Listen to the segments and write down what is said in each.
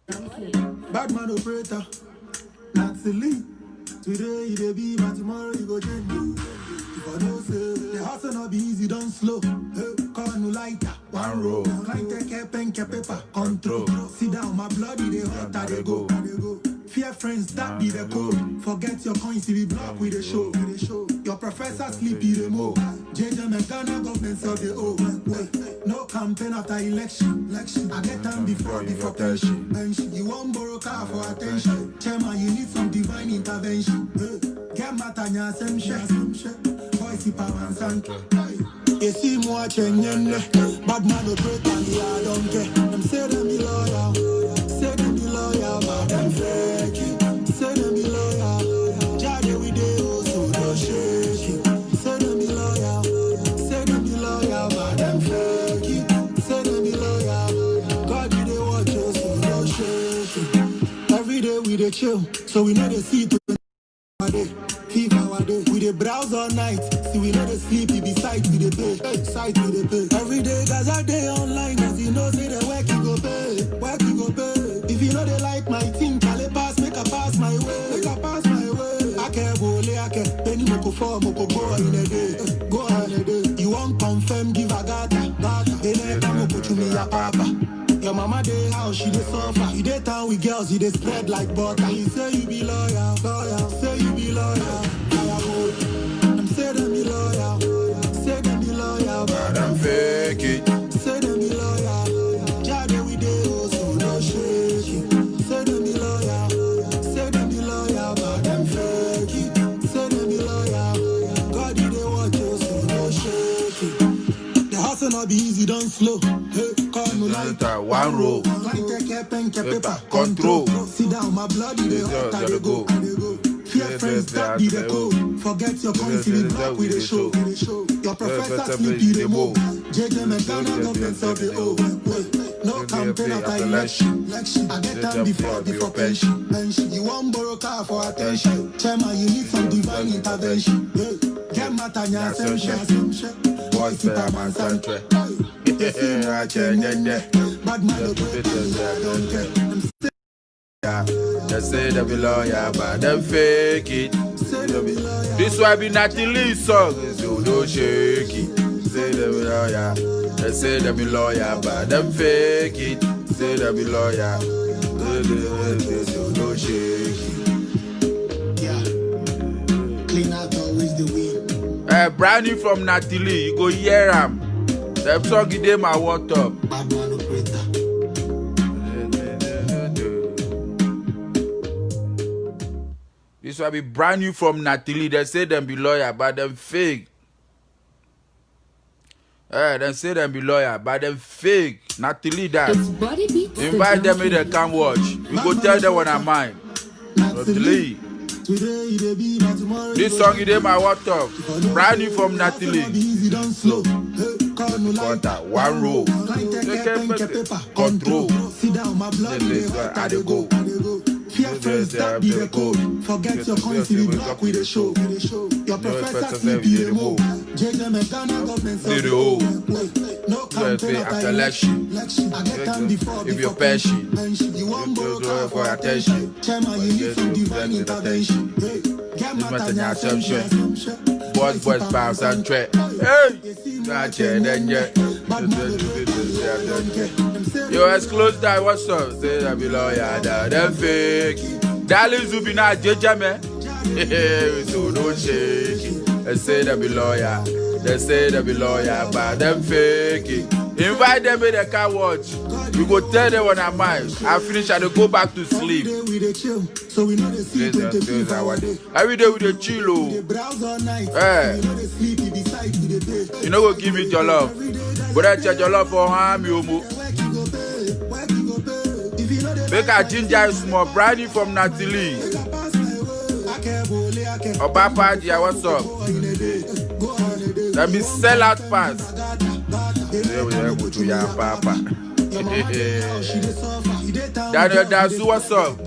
Bad man operator, not silly. Today you dey be, but tomorrow you go change. If I don't say the hustle not be easy, don't slow. Hey, call no lighter, one roll. Lighter, care pen, care paper, control. Sit down, my bloody they hot, they go. Fear friends, that be the code. Forget your coins, if you block with the show. Your professor sleepy the mo. JJ McDonough government of the O. No campaign after election. I get time before pension. You won't borrow car for attention. Chairman, you need some divine intervention. Get matanya sem shit. Voice power and santo. You see more change. Bad man operate and I don't care. Them say them be loyal. Say them be loyal, but them fake it. Say them be loyal. Jade we dey also don't shake it. Say them be loyal. Say them be loyal, but them fake it. Say them be loyal. God we dey watch us, so don't shake it. Every day we dey chill, so we know the see to our day. Our day. We dey browse all night, see we know the sleep, we be sight we dey pay. Sight we dey pay. Every day guys are day online, as you know say the work you go pay. Work you go pay. If you know they like my team, Kale pass, make a pass my way. Make a pass my way. I can't go lay, I can't penny moko for moko go in a day. Go in a day. You won't confirm, give a gata. They never moko to me a papa. Your mama dey house, she dey suffer. You dey town with girls, you dey spread like butter. You say you be loyal. Say you be loyal. Them say them be loyal. Say them be loyal, but them fake it. Say them be loyal. Jade we dey also no shake it. Say them be loyal. Say them be loyal, but them fake it. Say them be loyal. God you dey watch us, so no shake it. The hustle not be easy, don't slow. Hey, call me lighter, one roll. Lighter, care pen, care paper, control. Sit down, my bloody they hot, they go. Fear friends, that be the code. Forget your coins, if you block with the show. Your professor sleepy the mo. JJ McDonough government of the O. No campaign after election. I get time before pension. You won't borrow car for attention. Chairman, you need some divine intervention. Get matanya sem shit. Voice power and santo. Bad man operate, I don't care. They say they be loyal, but them fake it. This why be Natalie song, so don't shake it. Say they be loyal. They say they be loyal, but them fake it. Say they be loyal. So don't shake it. Yeah. Clean out always the way. Brand new from Natalie, you go hear him. Them song give them my what up. Bad man operator. This will be brand new from Natalie. They say them be loyal, but them fake. They say them be loyal, but them fake. Natalie that. Invite them in, they come watch. We go tell them what I'm mine. Natalie. This song is my what up. Brand new from Natalie. So, one row. Control. I go. Fear friends, that be the code. Forget your coins, if you block with the show. Your professor sleepy the mo. JJ McDonough government of the O. No campaign after election. I get time before pension. You won't borrow car for attention. Chairman, you need some divine intervention. Get matanya sem shit. Boys, bounce and track. Hey! Yo, it's close die, what's up? Say that be loyal, them fake. Darling Zubina, JJ man. So don't shake it. They say that be loyal. They say that be loyal, but them fake it. Invite them in the car watch. We go tell them when I'm mine. I finish and they go back to sleep. Every day we dey chill. You know go give me your love. But I charge your love for harm you. Make a ginger small brand new from Natalie. Obapa, what's up? Let me sell out pass. Daniel Dazu, what's up?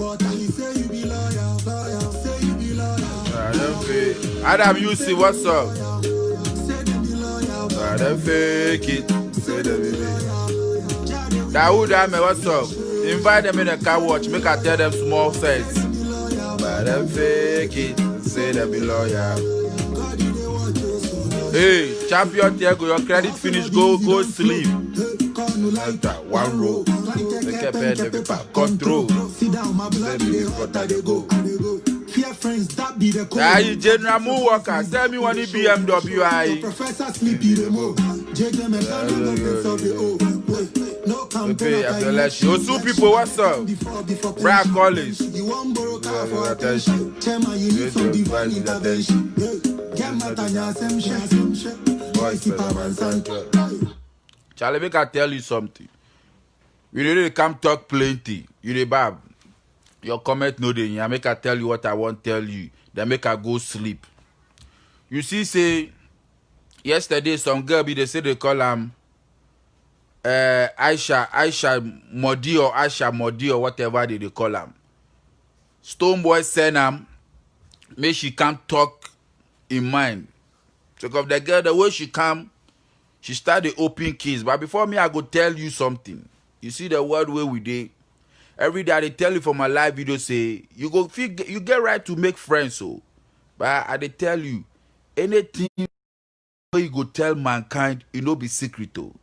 Adam Yusuf, what's up? Them fake it. Dawood Ame, what's up? Invite them in the car watch, make I tell them small sense. But them fake it, say they be loyal. Hey, champion Thiago, your credit finish, go sleep. One row, make a pen, the paper, control. Aye, General Moo Walker, tell me when he BMW. Aye. Professor Sleepy the Mo. Yo, two people, what's up? Brad Collins. You want borrow car for attention. Chairman, you need some divine intervention. Charlie, make I tell you something. You need to come talk plenty. You the bab. Your comment no dey. I make I tell you what I want to tell you. Then make I go sleep. You see, say yesterday some girl be they say they call Aisha Modi or Aisha Modi or whatever they call him. Stonebwoy send him, make she come talk in mind. So of the girl, the way she come, she start the open keys. But before me, I go tell you something. You see the word where we dey. Every day they tell you for my live video say you get right to make friends. So, but I they tell you anything where you go tell mankind, you know be secret. Oh.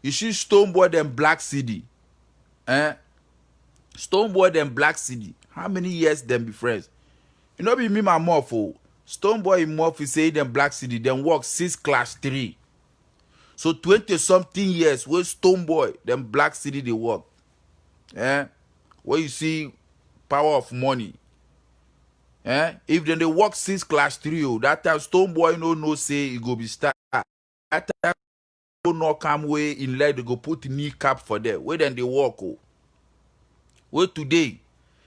You see Stonebwoy them Black City. Stonebwoy them Black City. How many years them be friends? You know be me my morph. Oh. Stonebwoy morph say them Black City. Them work 6 class 3. So 20-something years where Stonebwoy them Black City they work. Where you see power of money. If then they work 6 class 3, oh, that time Stonebwoy no say it go be star. That time no come way in leg they go put kneecap for them. Where then they walk, oh. Where today,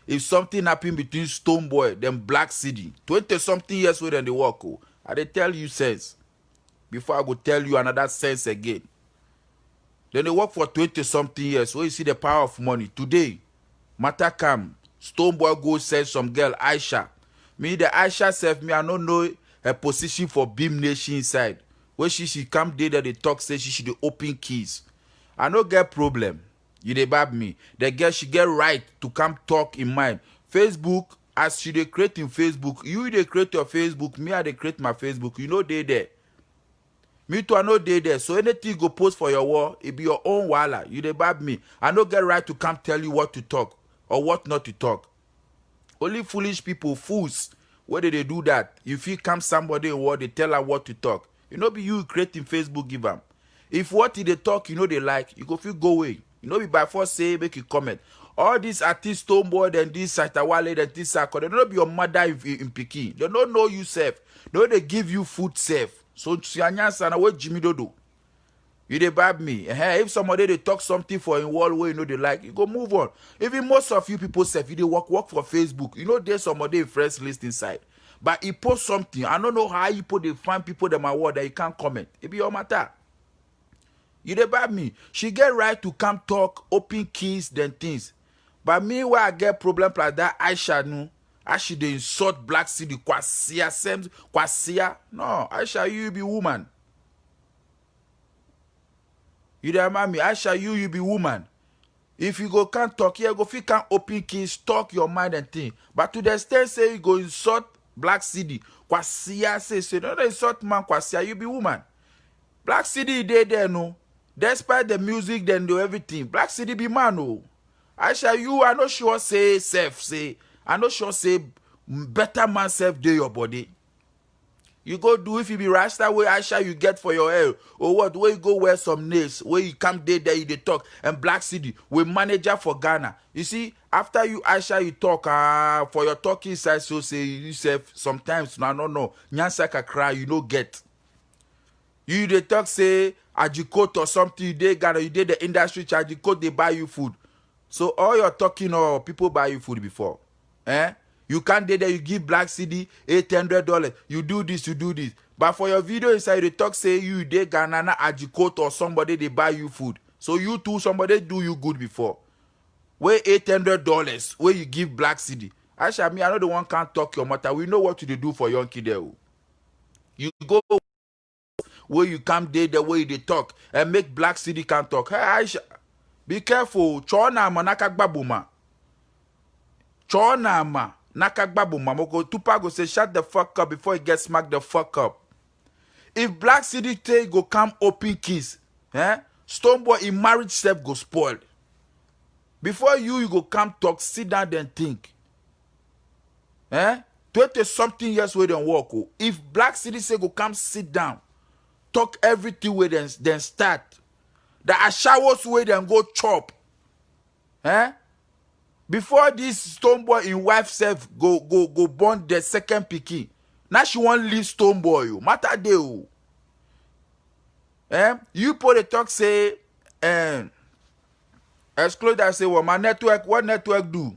if something happen between Stonebwoy them Black City, 20-something years where then they walk, oh, I they tell you sense. Before I go tell you another sense again. Then they work for 20-something years. Where you see the power of money. Today, matter come. Stonebwoy go send some girl, Aisha. Me, the Aisha self, me, I don't know her position for Beam Nation inside. Where she come there that they talk, say she should open keys. I no get problem. You dey bab me. The girl, she get right to come talk in mind. Facebook, as she dey create in Facebook, you dey create your Facebook, me, I dey create my Facebook. You know they there. Me too, I know they there. So anything you go post for your wall, it be your own walla. You dey bab me. I no get right to come tell you what to talk or what not to talk. Only foolish people, fools, where they do that? If you come somebody in word, they tell her what to talk. You know be you creating Facebook give them. If what they talk, you know they like, you go feel go away. You know be by force say, make you comment. All these artists, Stonebwoy, and this Satawale, and this Sako, they don't be your mother in Peking. They don't know you safe. They give you food safe. So Sianya what Jimmy Dodo. You dey bab me. If somebody they talk something for in wall where you know they like, you go move on. Even most of you people say, if you dey work for Facebook, you know there's somebody in friends list inside. But he post something. I don't know how you put they find people that my word that you can't comment. It be your matter. You dey bab me. She get right to come talk, open keys, then things. But me where I get problem like that, Aisha no. Aisha they insult Black City, Kwasia. No, Aisha you be woman. You dey remind me, Aisha you be woman. If you go can't talk here, go fit can't open keys, talk your mind and thing. But to the extent say you go insult Black City, Kwasia say no insult man Kwasia, you be woman. Black City they there no. Despite the music, then do everything. Black City be man no. Aisha you I not sure say self say. I not sure say better man self do your body. You go do if you be Rasta way Aisha you get for your hair. Or what? Where you go wear some nails. Where you come there you they talk. And Black City, we manager for Ghana. You see, after you Aisha you talk for your talking side, so say you say sometimes no. Nyansaka cry, you no get. You they talk say Ajikot or something, you did Ghana, you did the industry charge, Ajikot they buy you food. So all your talking or people buy you food before. You can't do that, you give Black City $800. You do this. But for your video inside, they talk say you dey Ghana Ajikot or somebody they buy you food. So you too, somebody do you good before. Where $800 where you give Black City. Aisha, me, I know the one can't talk your matter. We know what to do for young kid there. You go where you come there the way they talk and make Black City can't talk. Hey Aisha, Be careful. Chona ma nakagbabuma. Chona ma nakagbabuma. Moko Tupac go say shut the fuck up before he gets smacked the fuck up. If Black City Tay go come open keys, Stonebwoy in marriage self go spoil. Before you go come talk, sit down and think. 20-something years where they walk. If Black City say go come sit down, talk everything where then start. The ashawos where then go chop. Before this Stonebwoy in wife self go born the second picky. Now she won't leave Stonebwoy. Matter de. You put the talk say exclude that say well my network, what network do?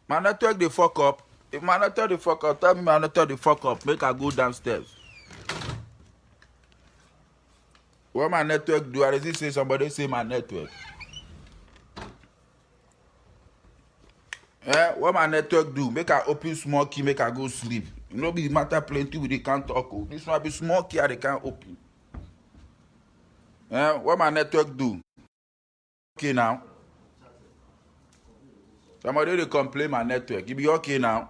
My network they fuck up. If my network they fuck up, tell me my network they fuck up. Make I go downstairs. What my network do? I just say somebody say my network. What my network do? Make I open small key, make I go sleep. You know be matter plenty with they can't talk. This one be small key they can't open. What my network do? Okay now. Somebody they complain my network. You be okay now.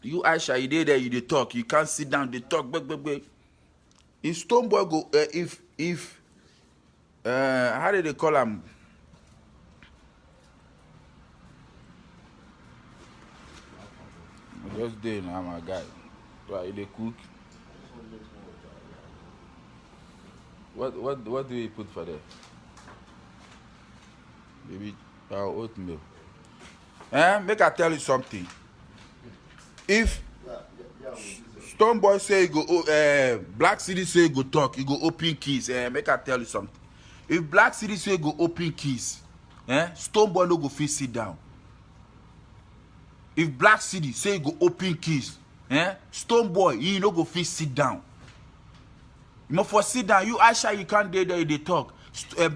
You Aisha, you did there, you dey talk. You can't sit down, they talk. If Stonebwoy go, if how did they call him? Just there now, my guy. Right, they cook. What do we put for that? Maybe oatmeal. Make I tell you something. If Stonebwoy say go Black City say go talk, you go open keys. Make I tell you something. If Black City say go open keys, Stonebwoy no go fit sit down. If Black City say go open keys, Stonebwoy he no go fit sit down. You know for sit down, you Aisha you can't dey there they talk.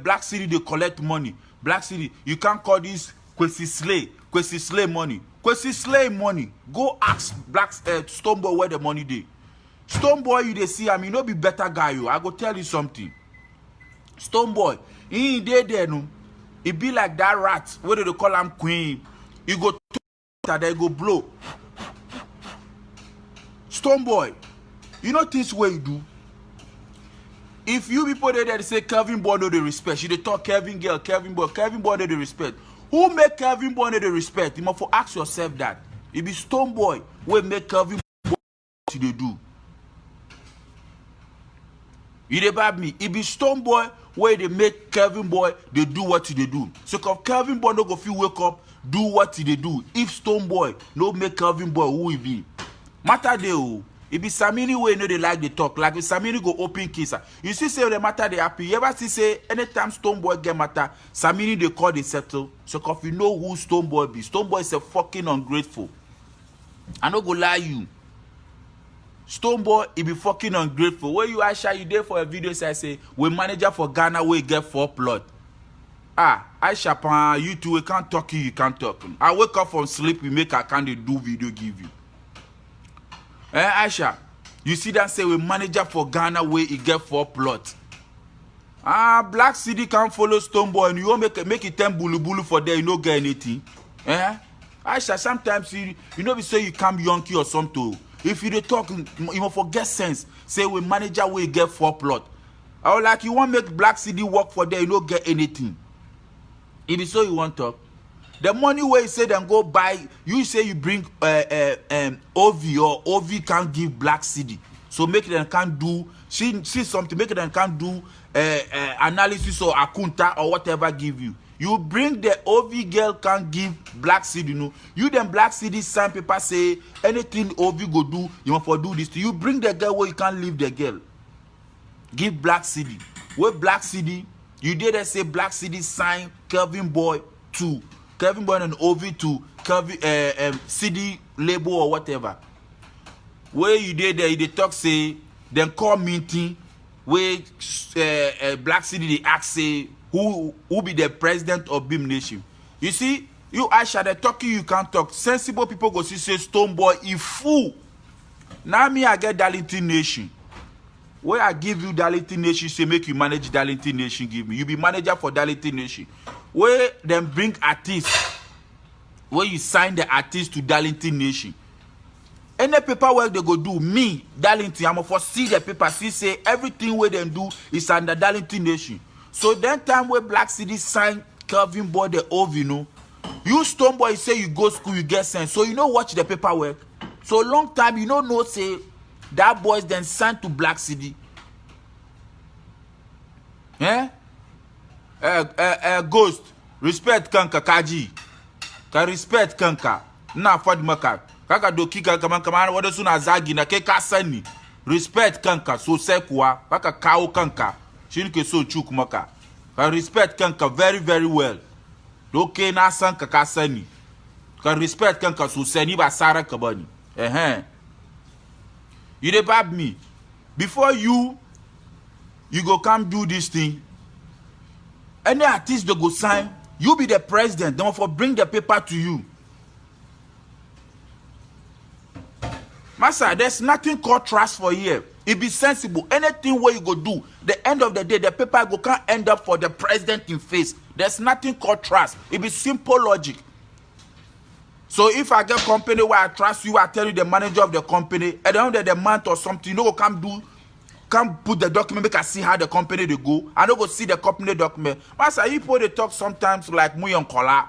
Black City they collect money. Black City you can't call this Kwesi Slay money. Kwesi Slay money. Go ask Black Stonebwoy where the money dey. Stonebwoy you they see I mean no be better guy you. I go tell you something. Stonebwoy he ain't there no. It be like that rat. What do they call him queen? You go that they go blow. Stonebwoy, you know this way you do. If you people there say Kevin Boy no the respect, you they talk Kevin girl, Kevin Boy no the respect. Who make Kevin Boy no the respect? You must for ask yourself that. It be Stonebwoy will make Kevin Boy what they do. You dey bab me. It be Stonebwoy where they make Kevin Boy they do what they do. So if Kevin Boy no go feel wake up, do what they do. If Stonebwoy no make Kevin Boy who he be. Matter de it be Samini way no they like the talk. Like if Samini go open case. You see say the matter they happy. You ever see say anytime Stonebwoy get matter, Samini they call they settle. So if you know who Stonebwoy be, Stonebwoy is a fucking ungrateful. I no go lie you. Stonebwoy he be fucking ungrateful. Where you Aisha you there for a video say we manager for Ghana we get 4 plot. Aisha pan you two we can't talk you can't talk. I wake up from sleep we make a can do video give you. Aisha, you see that say we manager for Ghana where he get 4 plot. Black City can't follow Stonebwoy and you won't make it 10 bulu for there, you no get anything. Aisha, sometimes you know we say you come yonky or something. If you dey talk, you must forget sense. Say we manager where he get 4 plot. I like you want make Black City work for there, you no get anything. If it's so you want talk. The money where you say them go buy, you say you bring OV or OV can't give Black City. So make them can't do, see something, make them can't do analysis or akunta or whatever give you. You bring the OV girl can't give Black City, you know. You then Black City sign paper say anything OV go do, you want for do this. You bring the girl where you can't leave the girl. Give Black City. Where Black City, you did say Black City sign Kevin Boy to Kevin Boy and OV to Kevin CD label or whatever. Where you did there, you talk say then call meeting where Black City they ask say who be the president of Beam Nation. You see, you Aisha the talking you can't talk. Sensible people go see say Stonebwoy he fool. Now me I get Darlington Nation. Where I give you Darlington Nation, say make you manage Darlington Nation, give me. You be manager for Darlington Nation. Where them bring artists, where you sign the artist to Darlington Nation. Any paperwork they go do, me, Darlington, I'm for see the paper, see say everything where them do is under Darlington Nation. So then time where Black City sign Kelvin Boy the oath, you know. You Stonebwoy say you go school, you get sense. So you know watch the paperwork. So long time you know say that boys then signed to Black City. Eh? Ghost. Respect kanka kaji. Ka respect kanka. Na fad maka. Kaka doki kanka man kamana wada suna zagi na ke kasani. Respect kanka so sekwa. Kaka kao kanka. Shinke so chuk maka. Ka respect kanka very very well. Okay na san ka kasani. Ka respect kanka so seni ba sara kabani. You dey bab me. Before you go come do this thing. Any artist they go sign, you be the president. Don't for bring the paper to you. Master, there's nothing called trust for here. It be sensible. Anything where you go do, the end of the day, the paper go can't end up for the president in face. There's nothing called trust. It be simple logic. So if I get company where I trust you, I tell you the manager of the company, at the end of the month or something, you know, come put the document, make I see how the company they go. I don't go see the company document. Master, you put the talk sometimes like me on Kola.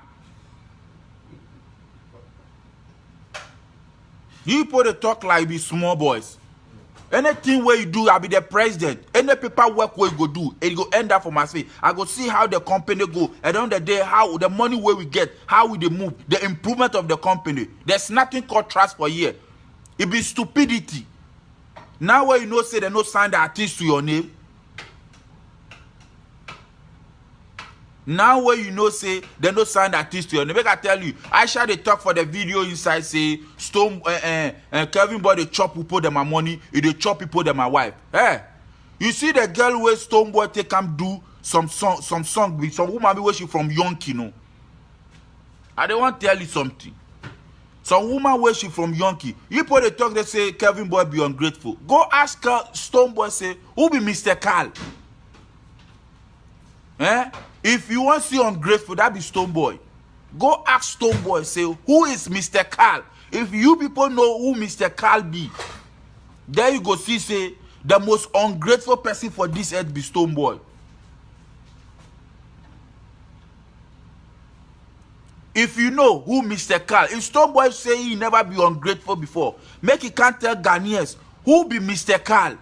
You put the talk like be small boys. Anything where you do, I'll be the president. Any paperwork where you go do, it go end up for my face. I go see how the company go. At the end of the day, how the money where we get, how we they move, the improvement of the company. There's nothing called trust for here. It be stupidity. Now where you know say they no sign the artist to your name. Now where you know say they no sign the artist to your name. Make I tell you, Aisha they talk for the video inside say Kelvin Boy they chop people them my money, they chop people them my wife. Hey, you see the girl where Stonebwoy take come do some song with some woman where she from Yonki, no. I don't want to tell you something. Some woman where she from Yonki. You put the talk they say Kelvin Boy be ungrateful. Go ask her, Stonebwoy say, who be Mr. Carl? Eh? If you want to see ungrateful, that be Stonebwoy. Go ask Stonebwoy, say, who is Mr. Carl? If you people know who Mr. Carl be, there you go see, say, the most ungrateful person for this earth be Stonebwoy. If you know who Mr. Carl, if Stonebwoy say he never be ungrateful before, make he can't tell Ghanaians who be Mr. Carl.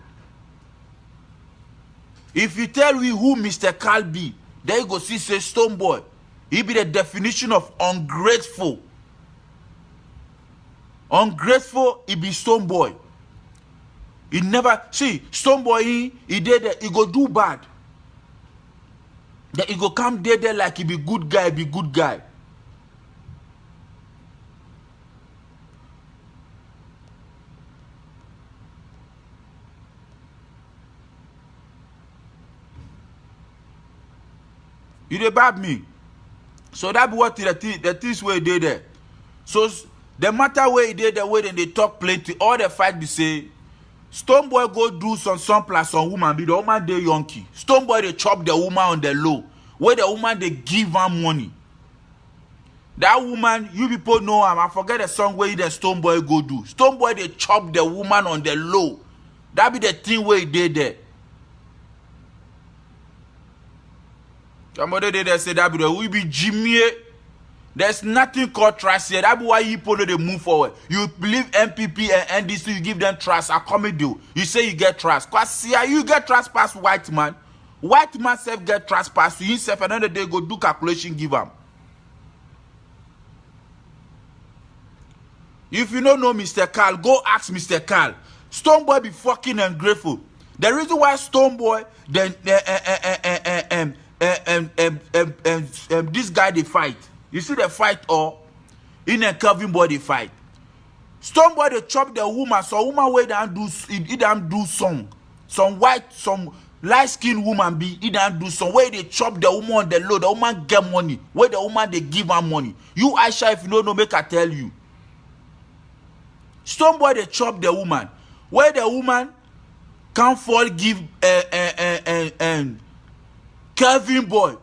If you tell me who Mr. Carl be, there you go see say Stonebwoy. He be the definition of ungrateful. Ungrateful, he be Stonebwoy. He never see Stonebwoy. He did that. He go do bad. That he go come there like he be good guy. Be good guy. You dey bab me. So that be what the things where they there. So the matter where he did the way then they talk plenty. All the fight be say Stonebwoy go do some plus some woman be the woman dey Yonki. Stonebwoy they chop the woman on the low. Where the woman they give her money. That woman, you people know him. I forget the song where the Stonebwoy go do. Stonebwoy they chop the woman on the low. That be the thing where he did there. Somebody they say that we be Jimmy. There's nothing called trust here. That's why you people they move forward. You believe MPP and NDC, you give them trust. I come with you. You say you get trust. Cause see, you get trust past white man. White man self get trust past you. Himself another day go do calculation, give them. If you don't know Mr. Carl, go ask Mr. Carl. Stonebwoy be fucking ungrateful. The reason why Stonebwoy this guy they fight. You see the fight or in a Kelvin Boy they fight. Stonebwoy they chop the woman. So woman where they don't do song. Some white, some light skinned woman be he don't do some where they chop the woman on the load. The woman get money. Where the woman they give her money. You Aisha, if you don't know, make I tell you. Stonebwoy they chop the woman. Where the woman can't forgive Kelvin Boy.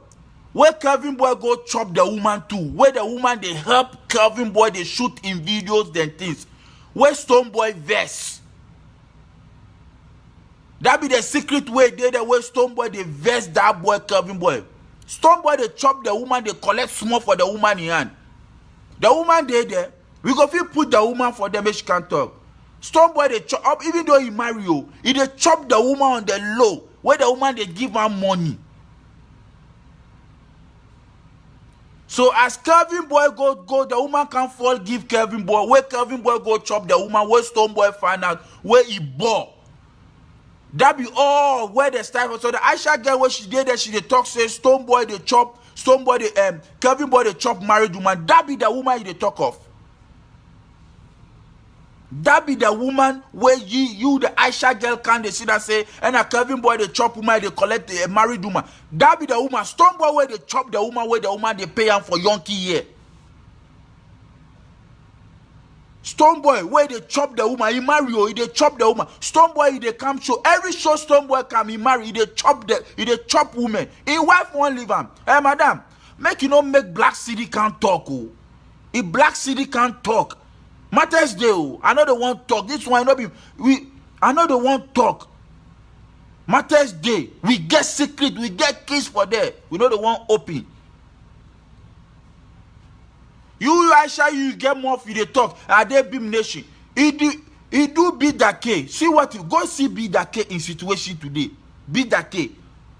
Where Kelvin Boy go chop the woman too. Where the woman they help Kelvin Boy they shoot in videos then things. Where Stone Boy verse. That be the secret way they the way Stone Boy they verse that boy Kelvin Boy. Stone Boy they chop the woman, they collect small for the woman in hand. The woman they there. We go feel put the woman for them, she can't talk. Stone Boy they chop up, even though he marry you, he they chop the woman on the low. Where the woman they give her money. So as Kelvin Boy go, the woman can't fall give Kelvin Boy. Where Kelvin Boy go chop the woman, where Stone Boy find out where he bought. That be all where the style. So the Aisha girl where she did that, she they talk say Stone Boy they chop, Stone Boy they Kelvin Boy they chop married woman. That be the woman they talk of. That be the woman where you the Aisha girl can they see that say, and a Kelvin Boy they chop woman, they collect a married woman. That be the woman. Stone Boy where they chop the woman, where the woman they pay him for Yonki year. Stone Boy where they chop the woman, he marry you, he they chop the woman. Stone Boy he they come show. Every show Stone Boy come, he marry, he they chop woman. His wife won't leave him. Hey madam, make you not make Black City can't talk. Oh. If Black City can't talk. Matters Day, I know they won't talk. This one, I know they won't talk. Matters Day, we get secret, we get keys for there. We know they won't open. You Aisha, you get more if they talk. Are they Beam Nation? He do beat that case. See what you go see beat that case in situation today. Beat that case.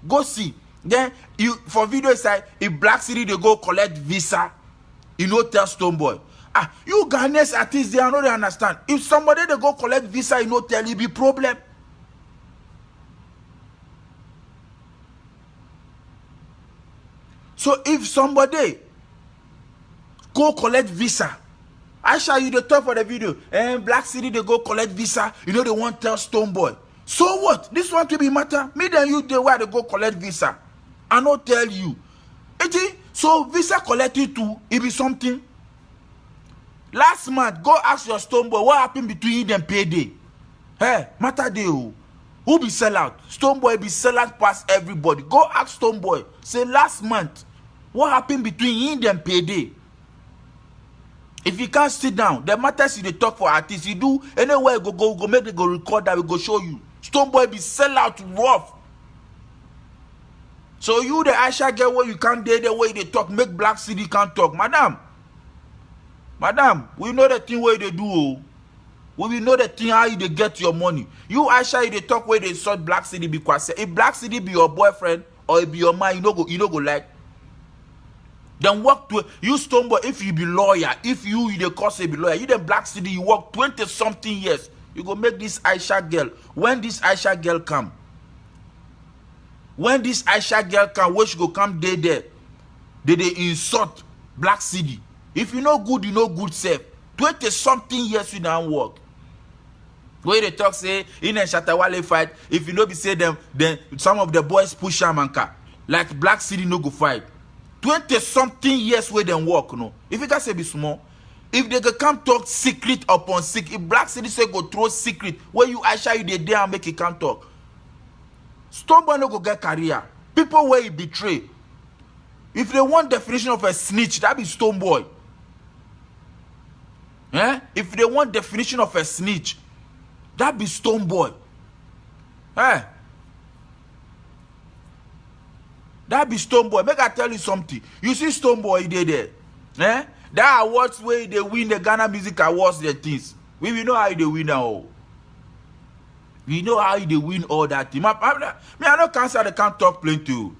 Go see. Then you for video side, if Black City they go collect visa, you know tell Stone Boy. You Ghanaians artists, they are not understand. If somebody they go collect visa, you know tell you be problem. So if somebody go collect visa, I show you the talk for the video. And Black City they go collect visa, you know they won't tell Stone Boy. So what? This one to be matter. Me then you the where they go collect visa. I not tell you. So visa collected too, it be something. Last month, go ask your Stone Boy what happened between them payday. Hey, matter day. Who be sell out? Stone Boy be sell out past everybody. Go ask Stone Boy. Say last month, what happened between them payday? If you can't sit down, the matters you they talk for artists. You do anywhere go make them go record that we go show you. Stone Boy be sell out rough. So you the Aisha girl where you can't date the way they talk, make Black City can't talk. Madam, we know the thing where they do. We know the thing how you they get your money. You Aisha, they talk where they sort Black City because if Black City be your boyfriend or it be your man, you know go like. Then work to you Stone Boy. If you be lawyer, if you the cause be lawyer, you the Black City, you work 20-something years. You go make this Aisha girl. When this Aisha girl come, where she go come there, they insult Black City. If you know good, you know good self. 20-something years you don't work. Where they talk say in a Shatawale fight, if you know be say them, then some of the boys push Shamanka. Like Black City no go fight. 20-something years where they work, no. If you can say be small, if they can come talk secret upon secret, if Black City say go throw secret, where you Aisha you there and make it can't talk. Stone Boy no go get career. People where he betray. If they want definition of a snitch, that be Stone Boy. If they want definition of a snitch, that be Stone Boy. That be Stone Boy. Make I tell you something. You see Stone Boy, he there. That awards where they win the Ghana Music Awards, the things. We know how they win now. We know how they win all that thing. Me, I don't cancel, they can't talk plenty.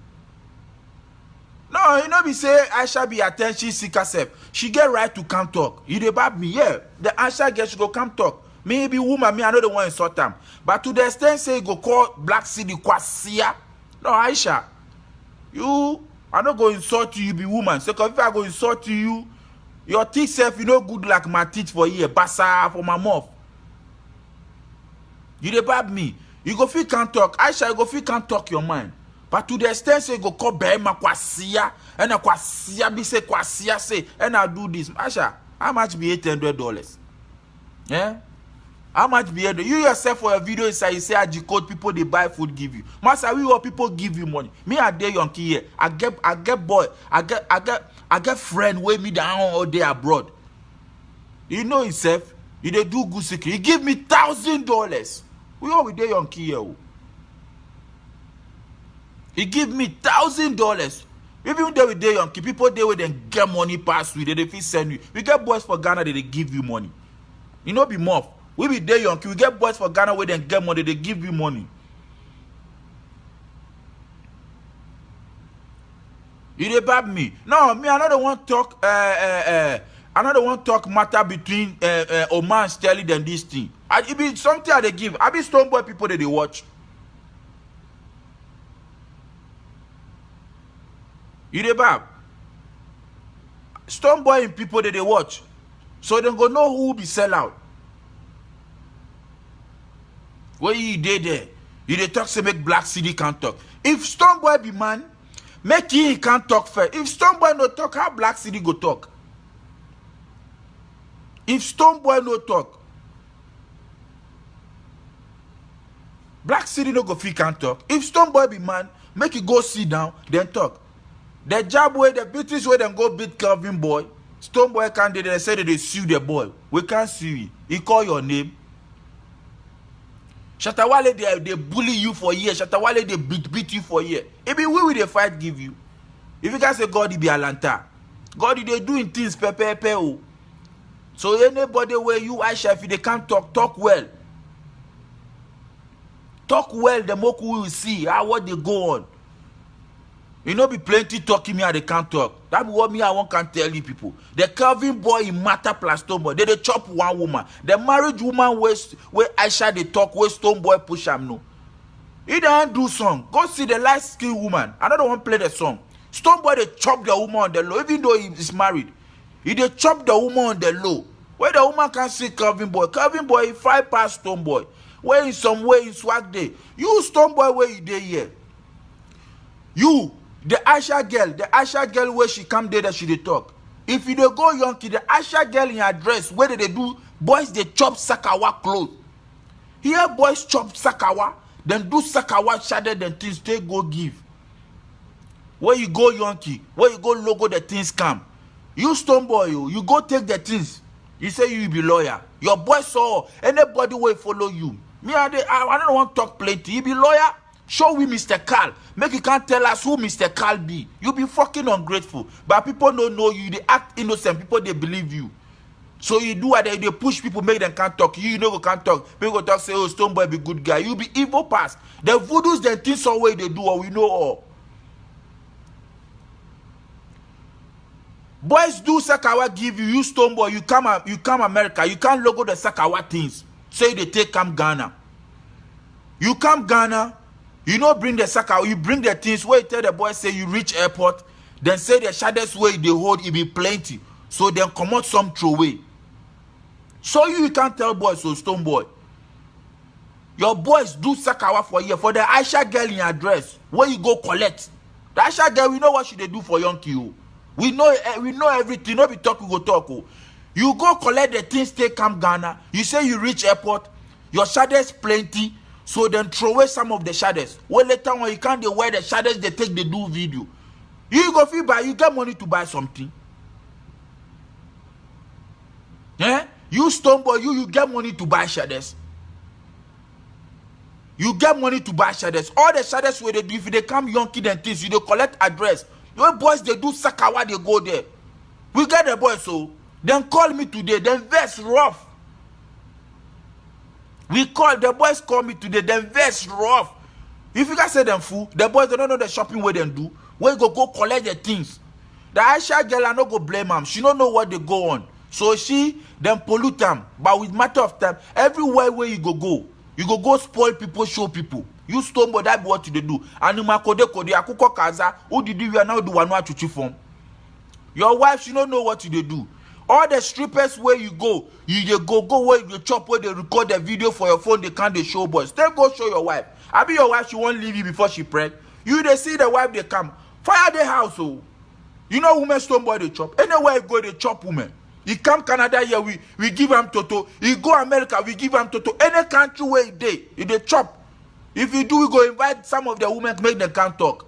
No, you know me say Aisha be attention seeker self. She get right to come talk. You dey bab me, yeah. The Aisha get she go come talk. Maybe woman, me I know the one insult them. But to the extent say go call Black City kwasia. No, Aisha. I don't go insult you be woman. So if I go insult you, your teeth self, you know good like my teeth for here. Basa for my mouth. You dey bab me. You go feel can't talk. Aisha, you go feel can't talk your mind. But to the extent say go call Behema kwasia, and a kwasia be say kwasia say, and I do this. Aisha, how much be $800? Yeah? How much be you yourself for your video inside? You say I decode people they buy food give you. Master, we all people give you money. Me I dey Yonki here. I get boy. I get friend way me down all day abroad. You know himself. You dey do good secret. He give me $1,000. We all dey Yonki here. He give me $1,000. Even though we dey Yonki, people dey with them get money pass we. They fit send you. We get boys for Ghana they give you money. You know be more. We be there Yonki. We get boys for Ghana where they get money. They give you money. You dey bab me? No, me. I don't want talk. I don't want talk matter between Oman, Sterling, and this thing. It be something I they give. I be Stonebwoy people that they watch. You dey bab? Stonebwoy in people that they watch, so they go know who be sell out. Where you did there, you dey talk say make Black City can't talk. If Stonebwoy be man, make he can't talk first. If Stonebwoy no talk, how Black City go talk? If Stonebwoy no talk, Black City no go fit can't talk. If Stonebwoy be man, make he go sit down, then talk. The job where the British way them go beat Calvin boy, Stonebwoy can't they say that they sue the boy. We can't sue you. He call your name. Shatta Wale they bully you for years. Shatta Wale they beat you for years. It be we with the fight give you. If you guys say God, he be Atlanta. God, they doing things pepe. So anybody where you Aisha, if they can't talk well. Talk well, the more we will see how what they go on. You know, be plenty talking me and they can't talk. That be what me I want can tell you people. The Calvin boy in Matter plus Stonebwoy, they chop one woman. The married woman where Aisha they talk, where Stonebwoy push him no. He don't do song. Go see the light skinned woman. I don't want to play the song. Stonebwoy they chop the woman on the low, even though he is married. He they chop the woman on the low. Where the woman can see Calvin boy. Calvin boy he fight past Stonebwoy. Where in some way in swag day. You Stonebwoy where you dey here. You the Aisha girl where she come there that she dey talk. If you dey go Yonki, the Aisha girl in her dress, where they do boys they chop Sakawa clothes. Here boys chop Sakawa, then do Sakawa shaded and things they go give. Where you go Yonki, where you go logo the things come. You Stonebwoy, you go take the things. You say you be lawyer. Your boy saw anybody will follow you. Me I don't want to talk plenty. You be lawyer. Show we Mr. Carl. Make you can't tell us who Mr. Carl be. You be fucking ungrateful. But people don't know you. They act innocent. People, they believe you. So you do what they push people, make them can't talk. You know can't talk. People go talk, say, oh, Stonebwoy be good guy. You be evil past. The voodoos, the things some way they do, or we know all. Boys do Sakawa give you. You Stonebwoy, you come America. You can't logo the Sakawa things. Say they take come Ghana. You come Ghana. You know bring the Sakawa. You bring the things where you tell the boys say you reach airport. Then say the shadows way they hold it be plenty. So then come out some throw away. So you can't tell boys so Stonebwoy. Your boys do Sakawa for you. For the Aisha girl in your dress. Where you go collect. The Aisha girl, we know what should they do for Yonki. We know everything. No be talk, we go talk. You go collect the things, take come Ghana. You say you reach airport. Your shadows plenty. So then throw away some of the shadows. Well, later when you can't wear the shadows, they take the do video. You go feel buy, you get money to buy something. Eh? You Stonebwoy, you get money to buy shadows. You get money to buy shadows. All the shadows where they do, if they come Yonki and things, you they collect address. Your boys they do Sakawa, they go there. We get the boys so. Then call me today. Then verse rough. The boys call me today. Then verse rough. If you guys say them fool, the boys they don't know the shopping where they do. Where you go collect the things. The Aisha girl I no go blame them. She don't know what they go on. So she then pollute them. But with matter of time, everywhere where you go, you go spoil people, show people. You Stonebwoy, that be what you do. Anima kode akuko kaza. Who did you are now do one chuchi form? Your wife, she don't know what you do. All the strippers where you go where you chop where they record the video for your phone, they can't they show boys. Then go show your wife. I be your wife, she won't leave you before she preg. You they see the wife they come. Fire the house, oh. You know women Stonebwoy they chop. Anywhere you go, they chop women. He come Canada here, we give him toto. He go America, we give him toto. Any country where he dey chop. If you do, we go invite some of the women to make them come talk.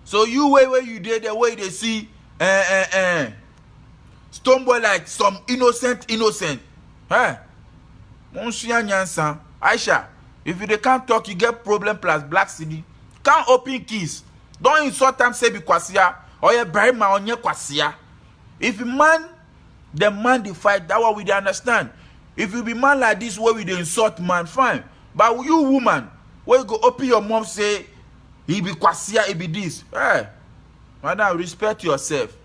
So you where you did the way they see Stonebwoy like some innocent. Huh? Monsieur Nyansan, Aisha, if you can't talk, you get problem plus Black City. Can't open keys. Don't insult them, say be kwasia, or you bury my on your kwasia. If you man, the man the fight, that what we dey understand. If you be man like this, where we dey insult man, fine. But you woman, where you go open your mouth say, he be kwasia, he be this. Hey, madam, respect yourself.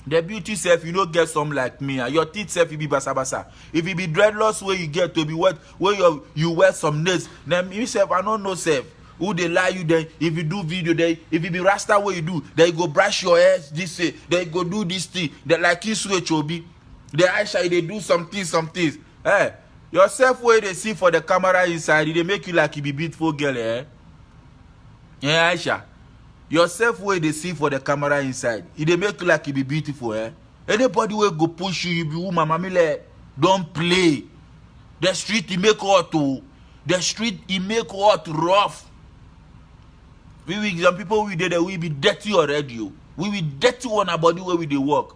The beauty self, you don't get some like me. And your teeth self, you be basa. If you be dreadlocks where you get to be what, where you wear some nails, then me self, I don't know self. Who they lie you then? If you do video then, if you be rasta what you do, then you go brush your hair this way, then you go do this thing. Then like you switch obi. The Aisha they do some things. Hey, yourself where they see for the camera inside, they make you like you be beautiful girl, eh? Yeah, Aisha. Yourself where they see for the camera inside, they make you like you be beautiful, eh? Anybody will go push you, you be woman, mamile. Don't play. The street he make hot too. The street he make hot rough. Some people we did we be dirty already. We be dirty on our body where we dey work.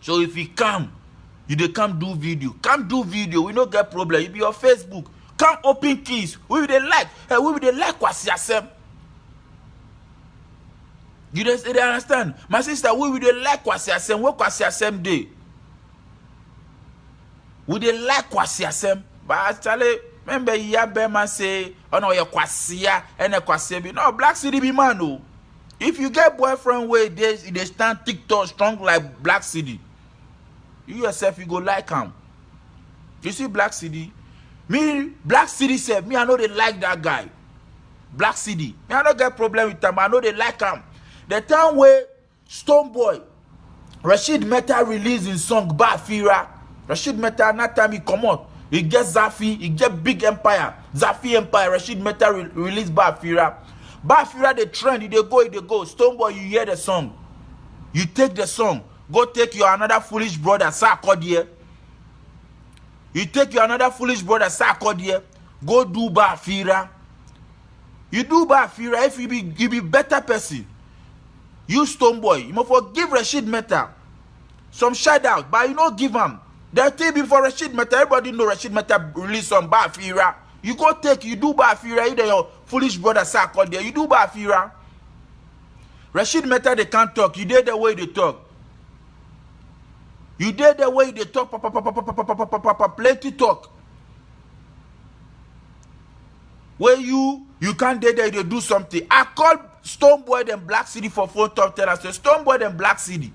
So if you come, you dey come do video. Come do video, we no get problem. You be on Facebook. Come open keys. We dey like. Hey, we dey like Kwasiasem. You dey understand? My sister, we dey like Kwasiasem. What Kwasiasem dey? We dey like Kwasiasem. But actually, remember Yabema say, oh no, you're Kwasia and a Kwasebi. No, Black City be man, no. If you get boyfriend where they stand TikTok strong like Black City, you yourself, you go like him. You see Black City? Me, Black City said, me, I know they like that guy. Black City. Me, I don't get problem with him, I know they like him. The time where Stonebwoy, Rashid Meta released his song Bafira. Rashid Meta, that time he come out. He get Zafi, he get Big Empire. Zafi Empire, Rashid Meta released Bafira. Bafira, the trend, they go. Stonebwoy, you hear the song. You take the song. Go take your another foolish brother, Sarkodie. You take your another foolish brother, Sarkodie. Go do Bafira. You do Bafira, if you be better person. You Stonebwoy, you must forgive Rashid Meta. Some shout out, but you don't give him. The thing before Rashid Meta, everybody know Rashid Meta release some Bafira. You go take, you do Bafira, you your foolish brother Sarkodie, you do Bafira. Rashid Meta, they can't talk. You did the way they talk. You did the way they talk, plenty talk. Where you can't dare they do something. I call Stonebwoy and Black City for phone talk, tell us, Stonebwoy and Black City.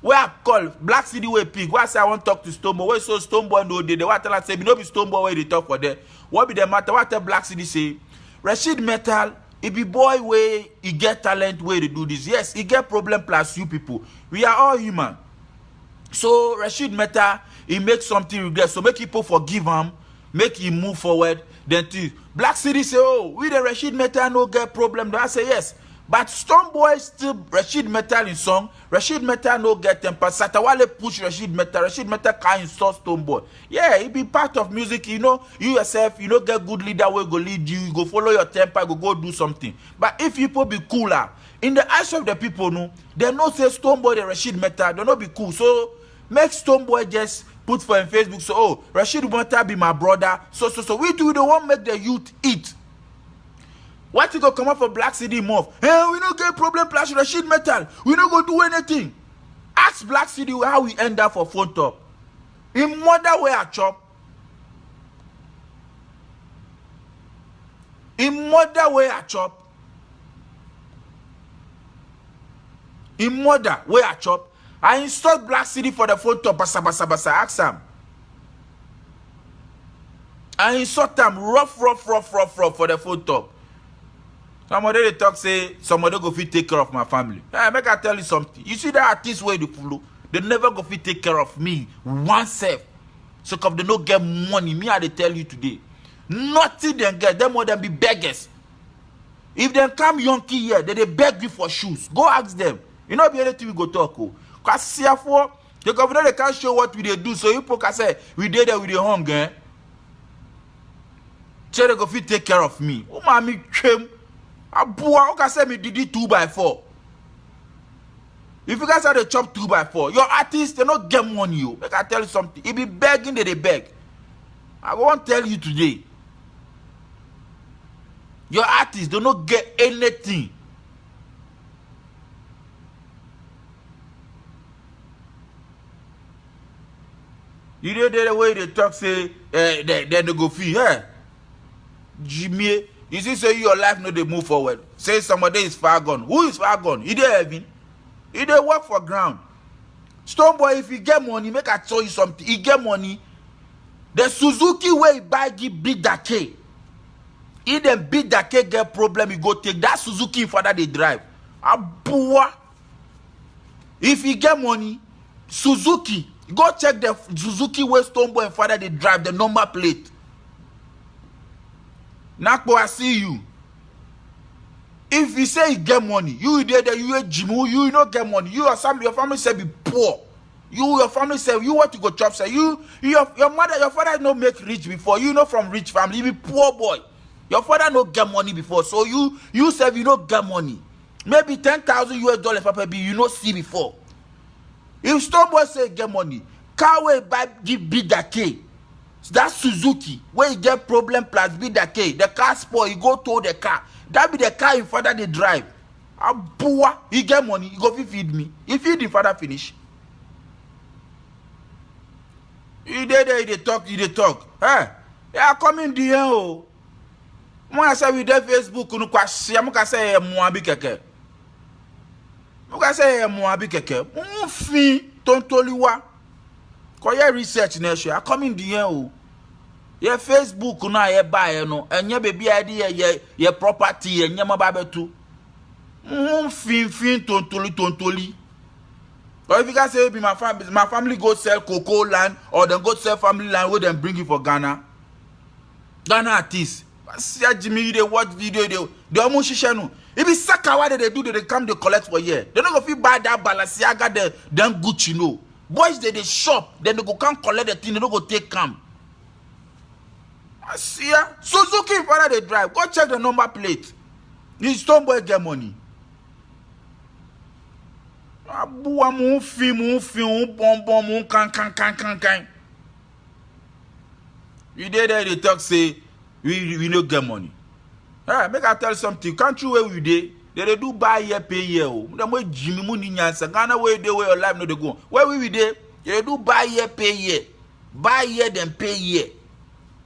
Where I call Black City where pig. Why say I want to talk to Stonebwoy? Where so Stonebwoy no day? They want tell us say, no be Stonebwoy where they talk for them. What be the matter? What tell Black City say? Rashid Metal, it be boy where he get talent where they do this. Yes, he get problem plus you people. We are all human. So Rashid Meta, he make something regret. So make people forgive him, make him move forward. Then Black City say, oh, we the Rashid Meta no get problem. I say yes. But Stonebwoy still Rashid Meta in song. Rashid Meta no get temper. Satawale push Rashid Meta. Rashid Meta can't insult Stonebwoy. Yeah, it be part of music. You know, you yourself, you don't get good leader where go lead you. You go follow your temper. Go do something. But if people be cooler, in the eyes of the people, no, they no say Stonebwoy the Rashid Meta. They no be cool. So make Stonebwoy just put for him Facebook. So oh, Rashid Meta be my brother. So we do the one make the youth eat. What you go come up for Black City move? Hey, we don't get problem plus Rashid Metal. We don't go do anything. Ask Black City how we end up for phone talk. In mother way I chop. In mother way I chop. In mother way I chop. I installed Black City for the phone talk. Basa. Ask them. I installed them rough for the phone talk. Somebody they talk say somebody go fit take care of my family. Hey, make I tell you something. You see that artist where they follow, they never go fit take care of me oneself. So come they no get money. Me I they tell you today. Nothing they get. Them more than be beggars. If they come Yonki here, they beg you for shoes. Go ask them. You know, be anything we go talk. Cause therefore, the governor they can't show what we they do. So you can say we did that with the hunger. So they go fit take care of me. Oh mommy came. Abua, okay, say me did it 2x4. If you guys are the chop 2x4, your artists they not get money. You, I can tell you something. If be begging, they beg. I won't tell you today. Your artists do not get anything. You know the way they talk, say, then they go fee. Hey, Jimmy, you see, say your life no they move forward. Say somebody is far gone. Who is far gone? He dey heaven. He dey work for ground. Stonebwoy, if he get money, make I tell you something. He get money. The Suzuki way he buy give big Dake. If them big Dake get problem, he go take that Suzuki father they drive. Abua. If he get money, Suzuki. Go check the Suzuki where Stonebwoy and father they drive the number plate. Nakpo, I see you. If you say you get money, you there, you a Jimu, you not get money. You or some your family say be poor. Your family say you want to go chop. Say your mother, your father no make rich before. You know from rich family, you be poor boy. Your father no get money before, so you say you no get money. Maybe $10,000 Papa B you no see before. If Stonebwoy say get money, car way buy give big Dake. That Suzuki, where you get problem plus big Dake, the car spoil, you go tow the car. That be the car in father they drive. Abua, he get money, he go feed me. He feed the father finish. You there, they talk, Hey, they are coming there, oh. Moi, I say with their Facebook, you know, I say, Moabi keke. I say, Moabi keke. Mfi, tontoliwa. Koye research nation. I come in the end. Your Facebook na ye buy no. Enye baby idea ye property enye mababe tu. Fin tontoli. Or if you guys say my family go sell cocoa land or then go sell family land where them bring it for Ghana. Ghana artists. See Jimmy they watch video they almost shishanu. If it's Sakawa they do they come they collect for year. They don't go fit buy that Balenciaga them Gucci no. Boys they shop, then they go come collect the thing, they don't go take come. I see ya. Suzuki father they drive. Go check the number plate. This Stonebwoy get money. Abua mon bon can. You there they talk say we no get money. Hey, make I tell you something. Country where we dey, they do buy year pay year. Them way Jimmy money nyansa. Ghana where they where your life no they go. Where we dey, they do buy year pay year. Buy year then pay year.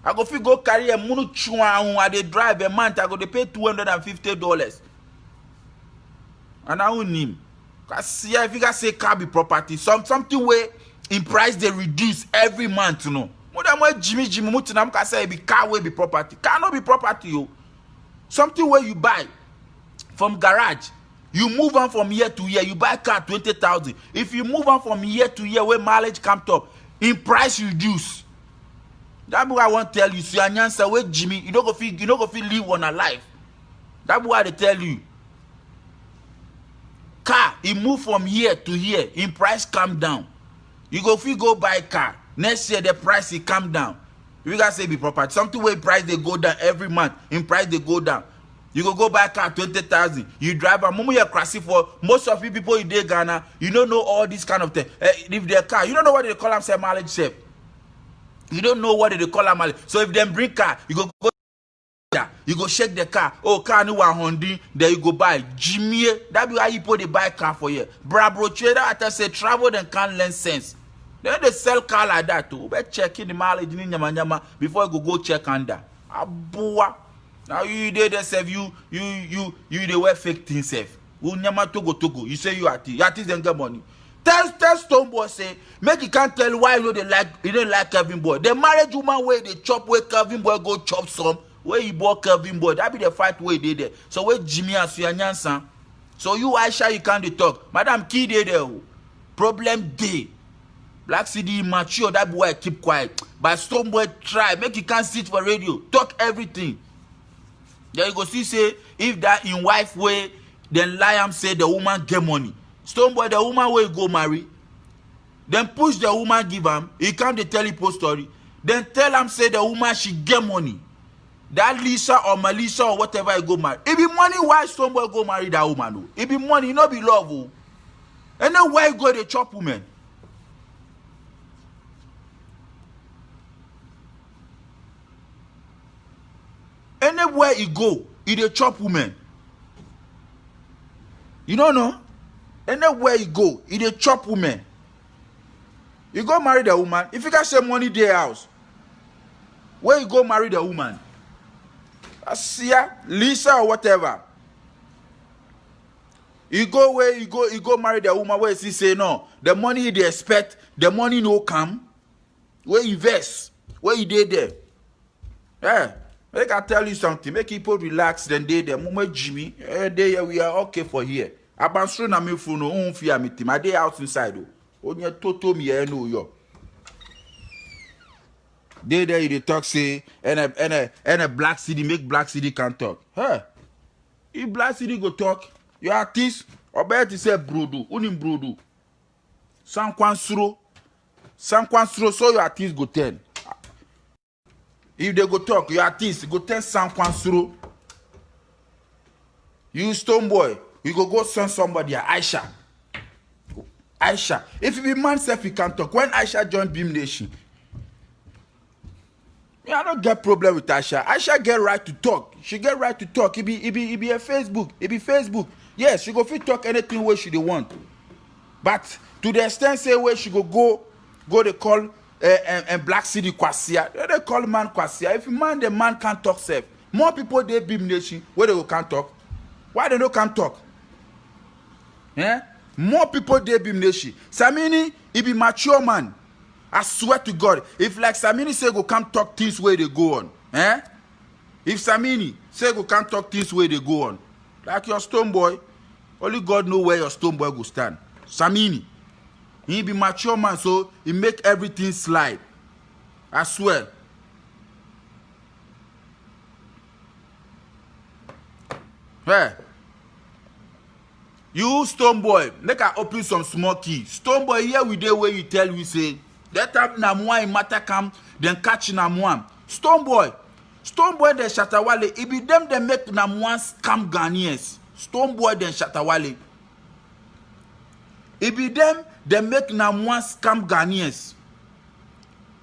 I go fit go carry a munu chua I they drive a month. I go they pay $250. And I won't him. Cause yeah, if you guys say car be property, something where in price they reduce every month, you know. More than what Jimmy Mutinam can say be car will be property. Car not be property, yo. Something where you buy from garage, you move on from year to year, you buy car 20,000. If you move on from year to year where mileage comes up, in price reduce. That's what I want to tell you. So you answer where Jimmy, you don't go feel live on a life. That's what they tell you. Car, it move from year to year, in price come down. You go buy car. Next year the price it come down. You guys say be property. Something where price they go down every month. In price they go down. You go buy a car 20,000. You drive a mumu you're crazy for most of you people in Ghana. You don't know all this kind of thing. If their car, you don't know what they call them say mileage safe. You don't know what they call them mileage. So if them bring car, you go you go check the car. Oh, car no 100. There you go buy Jimmy. That be why you put the buy car for you. Bro, trader at say travel and can't learn sense. Then they sell car like that too. But check in the mileage in nyama before you go check under. Abua. Now you did yourself. You they wear fake things safe. You nyama togo. You say you artist. Artists then get money. Tell Stonebwoy say make you can't tell why you don't like Kevin Boy. The marriage woman where they chop where Kevin Boy go chop some. Where you bought Kevin Boy, that be the fight where they there. So where Jimmy and Suyanyansan. So you Aisha, you can't talk. Madam Key there. Problem day. Black CD mature, that boy keep quiet. But Stonebwoy try, make you can't sit for radio. Talk everything. Then you go see say, if that in wife way, then Liam say the woman get money. Stonebwoy, the woman where he go marry, then push the woman give him, he come to tell him story, then tell him say the woman she get money. That Lisa or Melissa or whatever he go marry. It be money why Stonebwoy go marry that woman. Oh. It be money, not be love. Oh. And then why go the chop woman? Anywhere he go, he the chop woman. You don't know? Anywhere he go, he the chop woman. You go marry the woman. If you got some money their house, where you go marry the woman? Asia, Lisa or whatever. You go where you go marry the woman where she say no. The money they expect, the money no come. Where you invest, where you did there. Yeah. Make I tell you something. Make people relax. Then they there. Moment Jimmy, they we are okay for here. Abansro na me fu no unfia me team. I dey out inside o. Onye toto me here no yo. They there you talk say and a black city make black city can talk. Huh? If black city go talk, you artist or better to say brodo, unim brodo. Sankwansuro, so your artist go 10. If they go talk, your artist go 10 Sankwansuro. You Stonebwoy, you go send somebody Aisha. If you be man self, you can talk. When Aisha joined Beam Nation, I don't get problem with Aisha. Aisha get right to talk. She get right to talk. It be a Facebook. It be Facebook. Yes, she go fit talk anything where she dey want. But to the extent say where she go they call Black City Kwasia. They call man Kwasia. If man the man can't talk self. More people they Beam Nation where they go can't talk. Why they no can't talk? Yeah? More people they Beam Nation. Samini, he be mature man. I swear to God, if like Samini say go come talk things where they go on, eh? If Samini say go come talk things where they go on, like your Stonebwoy, only God know where your Stonebwoy go stand. Samini, he be mature man, so he make everything slide. I swear. Hey, you Stonebwoy, make I open some small key. Stonebwoy, here we dey where you tell we say. That time Namwa in matter come, then catch Namwa. Stonebwoy then Shatawale. It be them that make Namwa scam Ghanaians. Stonebwoy then Shatawale. It be them that make Namwa scam Ghanaians.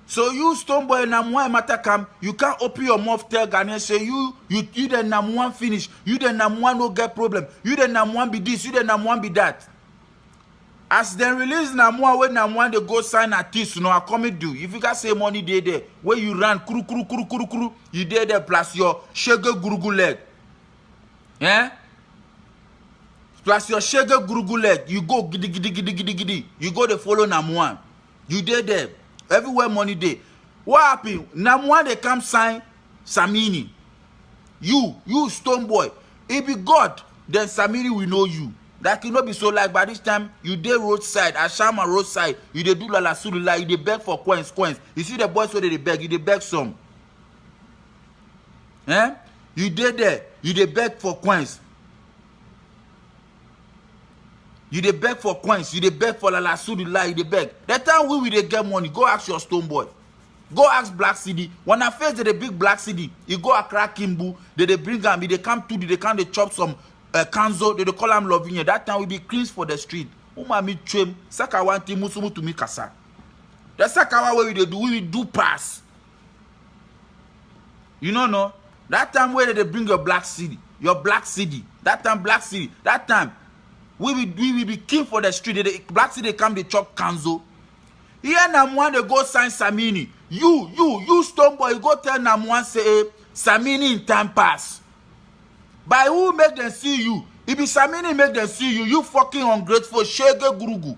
So you Stonebwoy Namwa in matter come, you can't open your mouth tell Ghanaians say you the Namwa finish. You the Namwa no get problem. You the Namwa be this. You the Namwa be that. As they release Namwa, when Namwa they go sign artists, I come do. If you got say money there, where you run, kuru, you there plus your shege gurugu leg. Yeah? Plus your shege gurugu leg, you go giddy. You go to follow Namwa. You there. Everywhere money there. What happened? Namwa they come sign Samini. You Stonebwoy. If be God, then Samini will know you. That cannot be so like by this time you dey roadside, Ashama roadside, you dey do lala sulula, you dey beg for coins. You see the boys where they beg, you dey beg some. Eh? You dey there, you dey beg for coins. You dey beg for coins, you dey beg for lala sulula, you dey beg. That time we dey get money, go ask your Stonebwoy. Go ask Black City. When I face the big Black City, you go Accra Kimbu, they bring them, they come to, they come, they chop some Kanzo, they call him Lovinia. That time we be cleans for the street. Uma mi chum, saka wanti musumu to mi kasa. The sakawa where we do pass. You know no? That time where they bring your Black City, That time Black City. That time we be king for the street. The Black City come they chop Kanzo. Here Namwan they go sign Samini. You Stonebwoy, you go tell Namwan say Samini in time pass. By who make them see you? If it's Samini make them see you, you fucking ungrateful shege gurugu.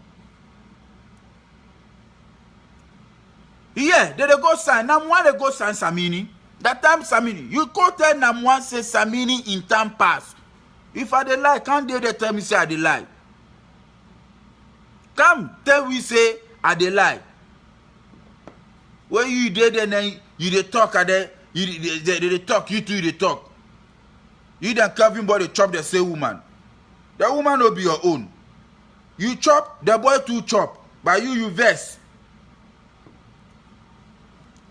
Yeah, they go sign. Namwan they go sign Samini. That time Samini. You go tell Namwan say Samini in time pass. If I dey lie, can't they tell me say I dey lie? Come tell we say I dey lie. When you did then you dey talk and then they talk, you two they talk. You then Kevin body chop the same woman. That woman will be your own. You chop, the boy too chop. But you vex.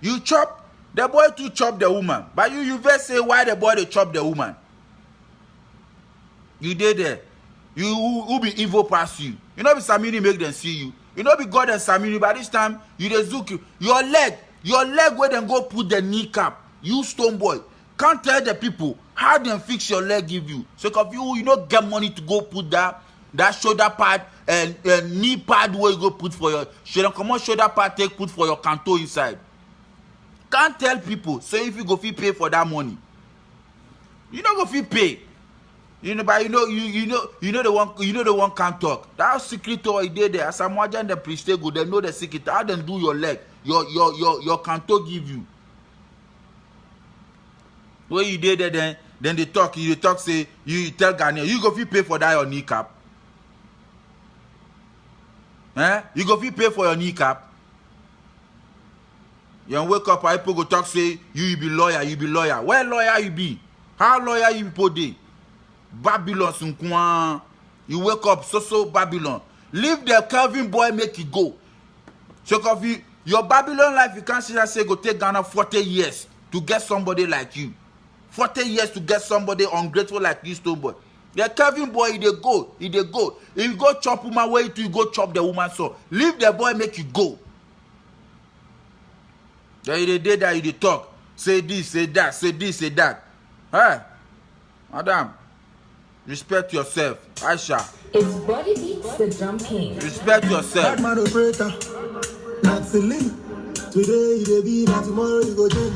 You chop, the boy too chop the woman. But you vex say why the boy they chop the woman. You did there. You who be evil past you. You know be Samini make them see you. You know be God and Samini. By this time, you dey zook you. Your leg where them go put the kneecap. You stone boy. Can't tell the people how them fix your leg give you. So if you don't get money to go put that shoulder pad and knee pad where you go put for your shoulder. Come on, shoulder pad take put for your canto inside. Can't tell people. So if you go fee pay for that money, you don't go fee pay. You know, but you know the one can't talk. That secret or idea there. As I'm watching the priest go, they know the secret. How them do your leg, your canto give you. When you did there, then they talk. You talk say you tell Ghanaian you go fee pay for that your kneecap. You go fee pay for your kneecap. You wake up, people go talk say you be lawyer, you be lawyer. Where lawyer you be? How lawyer you people dey? Babylon sunkwan. You wake up so Babylon. Leave the Kelvin boy make it go. So coffee, your Babylon life you can't say go take Ghana 40 years to get somebody like you. 40 years to get somebody ungrateful like you, stone boy. The Kelvin boy, he dey go. If you go chop woman way to you go chop the woman so. Leave the boy make you go. Then you dey that you dey talk. Say this, say that, say this, say that. Hey, madam, respect yourself. Aisha. It's Body Beats the Drum King. Respect yourself. Bad man operator, not silly. Today you be, but tomorrow you go change.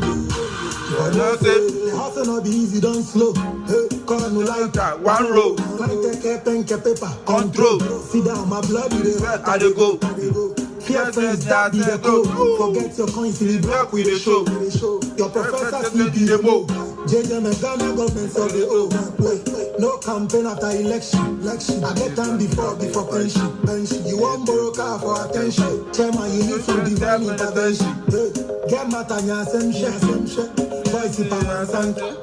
The hustle not be easy, don't slow. Hey, call no like that. One row. Like take pen, paper. Control. Sit down, my blood is there. I dey go. Fear friends that be the code. Forget your coins till you block with the show. Your professor sleep in the mo. JJ and Ghana government of the O. Wait, no campaign after election. I get time before pension. You want borrow car for attention. Chairman, you need some divine intervention. Get matanya same share. Voice in Pama Santa.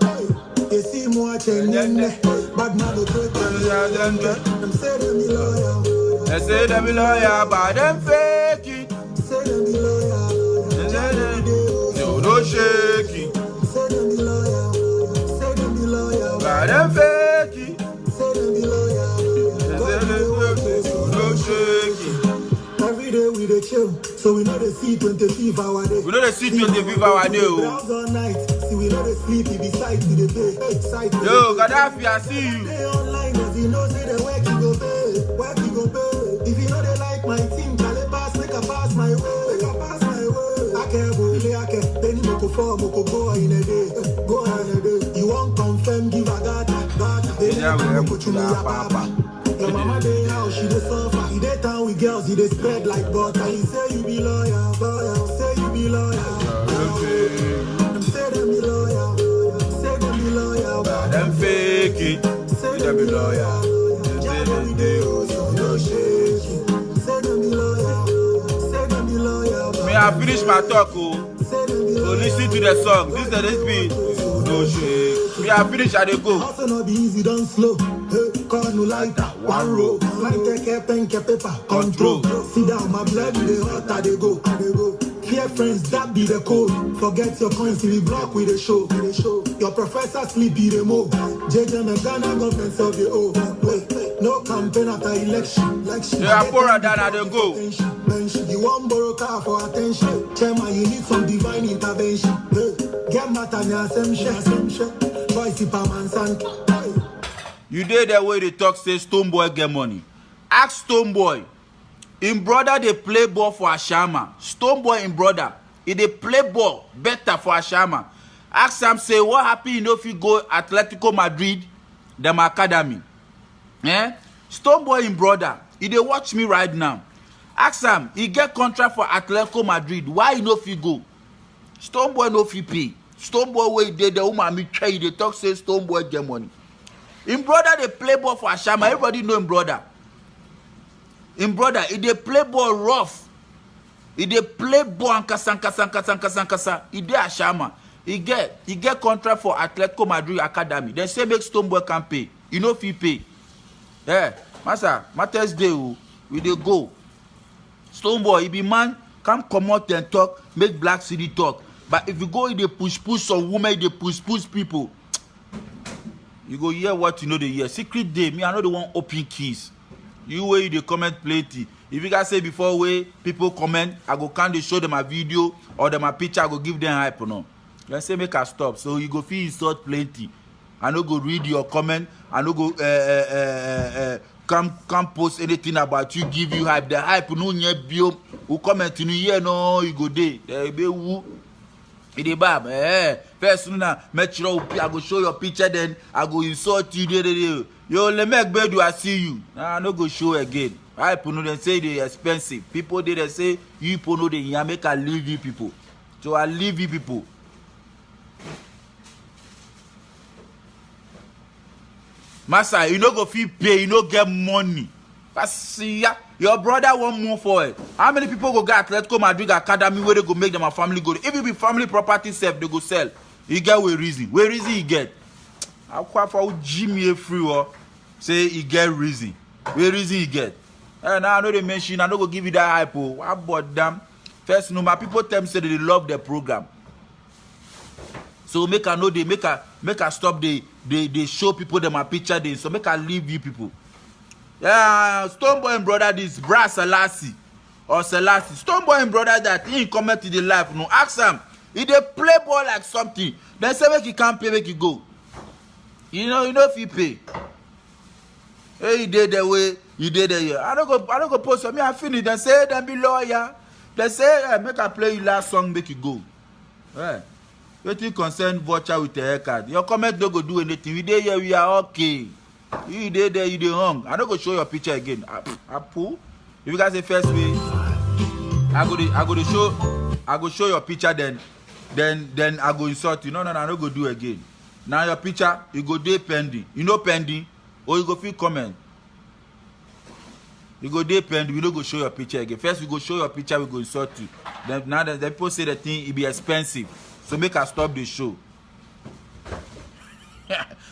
You see more change. Bad man operator. I'm saying them be loyal. They say them be loyal, but them fake it. Say them be loyal. No, no shaking. Say them be loyal. Say them be loyal. But them fake it. Say them be loyal. No shaking. Every day we dey chill, so we know the see 25 hour day. We know the see 25 hour day. Browse all night, see we know the sleep, we be side to the pay. Yo, Gaddafi, I see you. Stay online, as you know, say the work you go pay. Work you go pay. If you know they like my team, can I pass, make a pass my way. I can't go, I can't. Then you go for, go in a day. Go in a day. You won't confirm, give a gata. Yeah, we put you in a papa. Your mama dey house, she dey suffer. He dey town with girls, he dey spread like butter. He say you be loyal. Say you be loyal. Say them be loyal. Say them be loyal. Them fake it. Say them be loyal. Say them be loyal. May I finish my talk, oh? So listen to the song. This is the beat. No shake. Me I finish at the go. Hustle not be easy, don't slow. Hey, call no like that. One row. Like take pen, paper. Control. Sit down, my blood is hot. I dey go. Fear friends, that be the code. Forget your coins till we block with the show. Your professor sleep in the mo. JJ and Ghana government of the O. Wait, no campaign after election. Yeah, pour it down at the go. You want borrow car for attention. Chairman, you need some divine intervention. Get matanya same share. Voice in Pama Santa. You did the way they talk say Stone Boy get money. Ask Stone Boy. In brother they play ball for Ashama. Stone Boy in brother. If they play ball better for Ashama. Ask Sam say what happen you know if you go Atletico Madrid, them academy. Stone Boy in brother. If they watch me right now. Ask Sam, he get contract for Atletico Madrid. Why you know if you go? Stone Boy no fit pay. Stone Boy way they the woman me try they talk say Stone Boy get money. In brother they play ball for Ashama. Everybody know him brother. In brother, if they play ball rough, if they play ball and kasa, he dey Ashama. He get contract for Atletico Madrid Academy. They say make Stone Boy can pay. You know if he pay. Yeah, Master, Matters Day. We dey go. Stonebwoy, if be man, come out and talk, make Black City talk. But if you go, they push some women, they push people. You go hear what you know they hear. Secret day, me, I know the one open keys. You way they comment plenty. If you guys say before way people comment, I go can't they show them a video or them a picture, I go give them hype or no. Then say make a stop. So you go feel insult plenty. I no go read your comment. I no go come post anything about you, give you hype. The hype no nye bio. Who comment in here no you go there. There be who. It is bad. First now, make sure I go show your picture, then I go insult you. Yo, let me beg you, I see you. I no go show again. People know they say they expensive. People they say you people know they make I leave you people. So I leave you people. Massa, you no go feel pay, you no get money. That's your brother want more for it. How many people go get Atletico Madrid Academy where they go make them a family good? If it be family property self, they go sell. You get where reason. Where reason you get? I quite for Jimmy free or say you get reason. Where reason you get? And now I know they mention, I don't go give you that hype. What about them? First, no, my people tell me say they love the program. So make I know they make a stop they show people them a picture they so make I leave you people. Yeah, Stonebwoy and brother this Bra Selassie or Selassie. Stonebwoy and brother that he comment to the life. No, ask him. If they play ball like something, then say make you can't pay, make you go. You know if you pay. Hey, you did the way you did the year. I don't go post on me. I finish. Then say then be lawyer. They say make I play you last song, make you go. Right. What you concern voucher with the haircut? Your comment don't go do anything. We there here, we are okay. You there, you dey hung. I don't go show your picture again. I pull. If you guys say first way, I go show your picture then I go insult you. No, I don't go do again. Now your picture, you go there pending. You know pending, or you go feel comment. You go there pending, we don't go show your picture again. First we go show your picture, we go insult you. Then now the people say the thing it be expensive. So make us stop the show.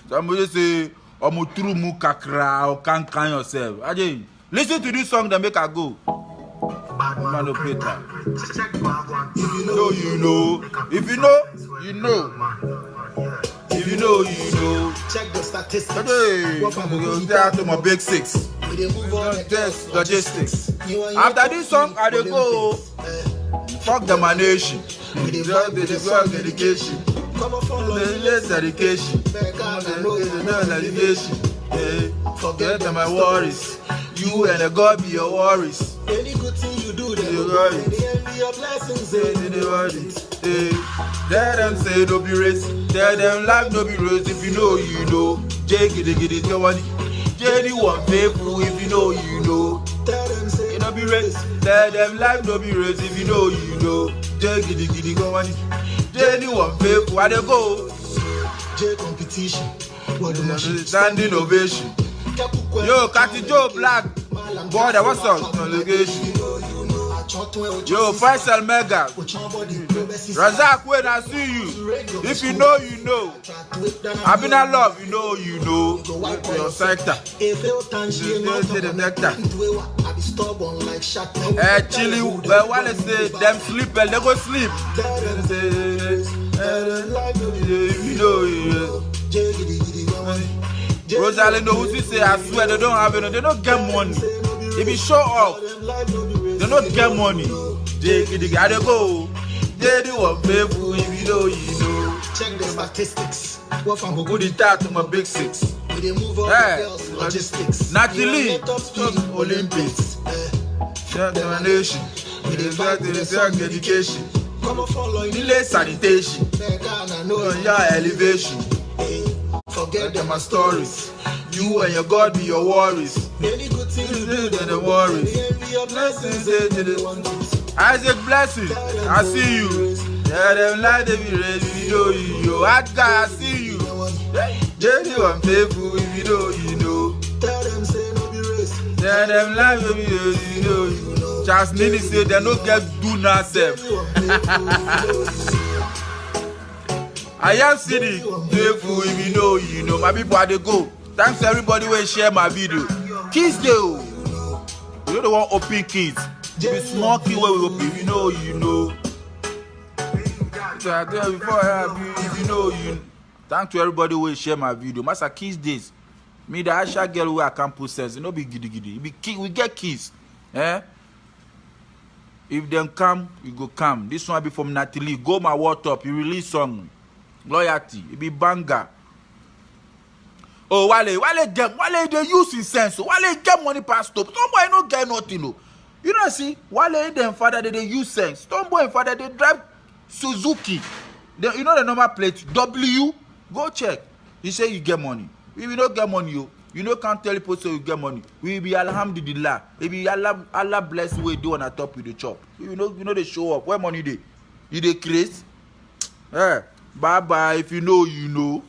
Somebody say, "Omo true mu kakra or can yourself." Again, listen to this song that make her go. Man, if you know, you know. If you know, you know. If you know, you know. Check the statistics. Hey, go down to my big six. Just logistics. After this song, I dey go. Fuck the manation. The dedication. The dedication. Forget my worries. You and the God be your worries. Any good thing you do, they You will got go. it. They envy your blessings. Tell them say no be race. Tell them life no be race. If you know, you know. J giddy tell one. Jenny one faithful. If you know, you know. Tell them say It no be race. Tell them life no be race. If you know, you know. J giddy go one. Jenny one faithful. Where they go? J competition. What do my shit? Standing ovation. Yo, Cathy Joe Black. Boy, that what's up? Allegation. Yo, Faisal Mega. Razak, when I see you. If you know, you know. I've been in love, you know, you know. Your sector. Chili, while they say them sleep, they go sleep. You know, you know. Rosalind, who say, I swear they don't have it, they don't get money. They be show off. They don't get money. They gotta go. They do what faithful if you know, you know. Check the statistics. Go the start to my big six. We move on the girls, logistics. Natalie, Top speed, Olympics. Determination. Dedication. Come on, follow Delay sanitation. Your elevation. Forget them My stories. You and your God be your worries. Any good thing you do, Then the worries. they envy your blessings. Isaac Blessing, I see you. Yeah, them like they be ready, you know, you know. Hard guy, I see you. Jenny one faithful, if you know, you know. Tell them say no be race. Yeah, them like they be ready, you know, you know. Charles Nini say they no get do nothing. I am city, faithful, if you know, you know. My people are they go. Thanks to everybody who share my video. Kiss you. You You don't want open keys. The small key where we open. You know, you know. So I tell you before I have you know, you. Thank to everybody who share my video. Master keys days. Me the Aisha girl where I can't put sense. You know, be giddy giddy. Be key, we get keys. Eh? If them come, you go come. This one be from Natalie. Go my word up. You release song. Loyalty. It be banger. Oh, Wale they use his sense. Wale get money past stop. Somebody no get nothing. No. You know, see, Wale them father they use sense. Tomboy and father they drive Suzuki. You know the number plate W. Go check. He say you get money. If you don't get money, you know can't tell people so you get money. We be alhamdulillah. It be Allah bless way do on the top with the chop. You know they show up. Where money they? You they create? Eh, bye bye. If you know, you know.